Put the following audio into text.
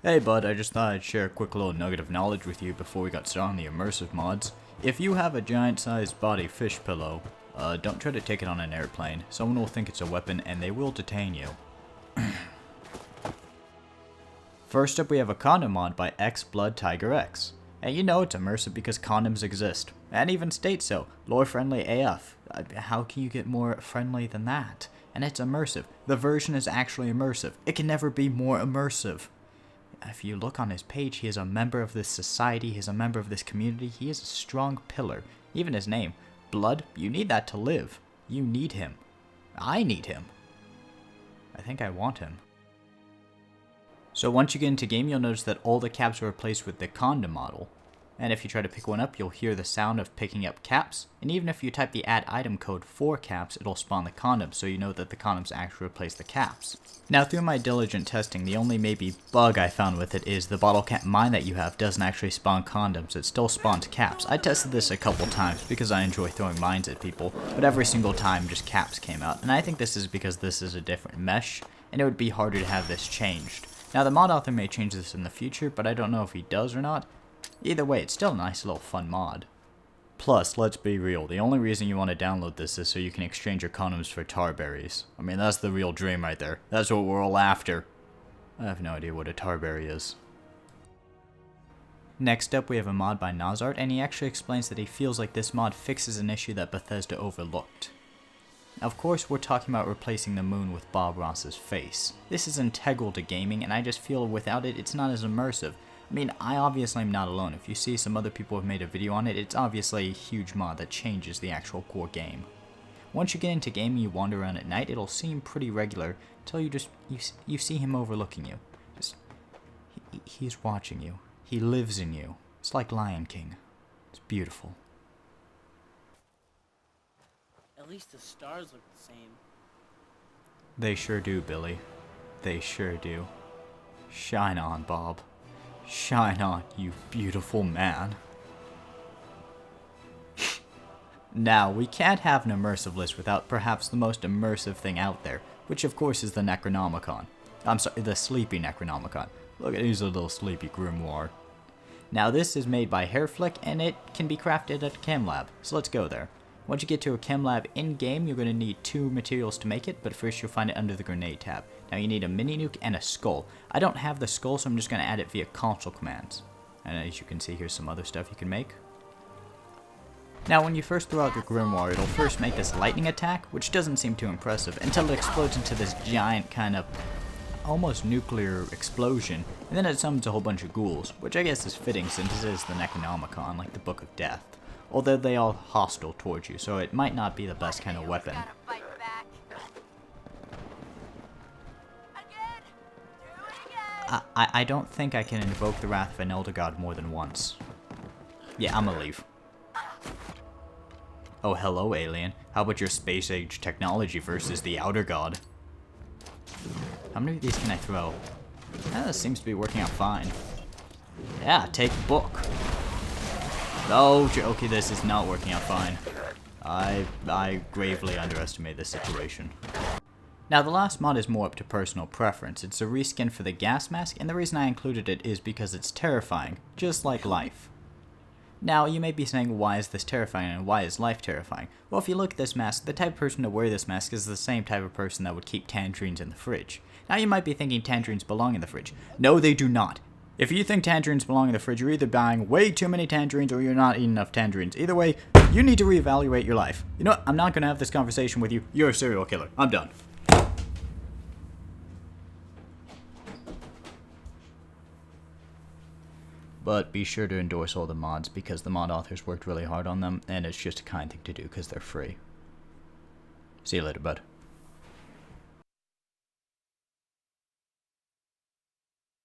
Hey bud, I just thought I'd share a quick little nugget of knowledge with you before we got started on the immersive mods. If you have a giant-sized body fish pillow, don't try to take it on an airplane. Someone will think it's a weapon and they will detain you. First up, we have a condom mod by X Blood Tiger X. And you know it's immersive because condoms exist, and even state so. Lore friendly AF. How can you get more friendly than that? And it's immersive. The version is actually immersive. It can never be more immersive. If you look on his page, he is a member of this society, he is a member of this community, he is a strong pillar. Even his name, Blood, you need that to live. You need him. I need him. I think I want him. So once you get into game, you'll notice that all the caps are replaced with the condom model. And if you try to pick one up, you'll hear the sound of picking up caps. And even if you type the add item code for caps, it'll spawn the condoms, so you know that the condoms actually replace the caps. Now through my diligent testing, the only maybe bug I found with it is the bottle cap mine that you have doesn't actually spawn condoms, it still spawns caps. I tested this a couple times because I enjoy throwing mines at people, but every single time just caps came out. And I think this is because this is a different mesh, and it would be harder to have this changed. Now the mod author may change this in the future, but I don't know if he does or not. Either way, it's still a nice little fun mod. Plus, let's be real, the only reason you want to download this is so you can exchange your condoms for tar berries. I mean, that's the real dream right there. That's what we're all after. I have no idea what a tar berry is. Next up, we have a mod by Nazart, and he actually explains that he feels like this mod fixes an issue that Bethesda overlooked. Of course, we're talking about replacing the moon with Bob Ross's face. This is integral to gaming, and I just feel without it, it's not as immersive. I mean, I obviously am not alone. If you see some other people have made a video on it, it's obviously a huge mod that changes the actual core game. Once you get into gaming, you wander around at night, it'll seem pretty regular until you see him overlooking you. He's watching you. He lives in you. It's like Lion King. It's beautiful. At least the stars look the same. They sure do, Billy. They sure do. Shine on, Bob. Shine on, you beautiful man. Now, we can't have an immersive list without perhaps the most immersive thing out there, which of course is the Necronomicon. I'm sorry, the Sleepy Necronomicon. Look at he's a little sleepy grimoire. Now this is made by Hairflick and it can be crafted at a chem lab, so let's go there. Once you get to a chem lab in-game, you're going to need 2 materials to make it, but first you'll find it under the grenade tab. Now you need a mini nuke and a skull. I don't have the skull, so I'm just going to add it via console commands. And as you can see, here's some other stuff you can make. Now when you first throw out your grimoire, it'll first make this lightning attack, which doesn't seem too impressive, until it explodes into this giant kind of almost nuclear explosion, and then it summons a whole bunch of ghouls, which I guess is fitting since it is the Necronomicon, like the Book of Death. Although they are hostile towards you, so it might not be the best kind of weapon. I don't think I can invoke the wrath of an Elder God more than once. Yeah, I'm gonna leave. Oh, hello, alien. How about your space-age technology versus the Outer God? How many of these can I throw? This seems to be working out fine. Yeah, take book. Oh, okay, this is not working out fine. I gravely underestimate this situation. Now, the last mod is more up to personal preference. It's a reskin for the Gasmask, and the reason I included it is because it's terrifying, just like life. Now, you may be saying, why is this terrifying, and why is life terrifying? Well, if you look at this mask, the type of person to wear this mask is the same type of person that would keep tangerines in the fridge. Now, you might be thinking tangerines belong in the fridge. No, they do not. If you think tangerines belong in the fridge, you're either buying way too many tangerines or you're not eating enough tangerines. Either way, you need to reevaluate your life. You know what? I'm not going to have this conversation with you. You're a serial killer. I'm done. But be sure to endorse all the mods because the mod authors worked really hard on them and it's just a kind thing to do because they're free. See you later, bud.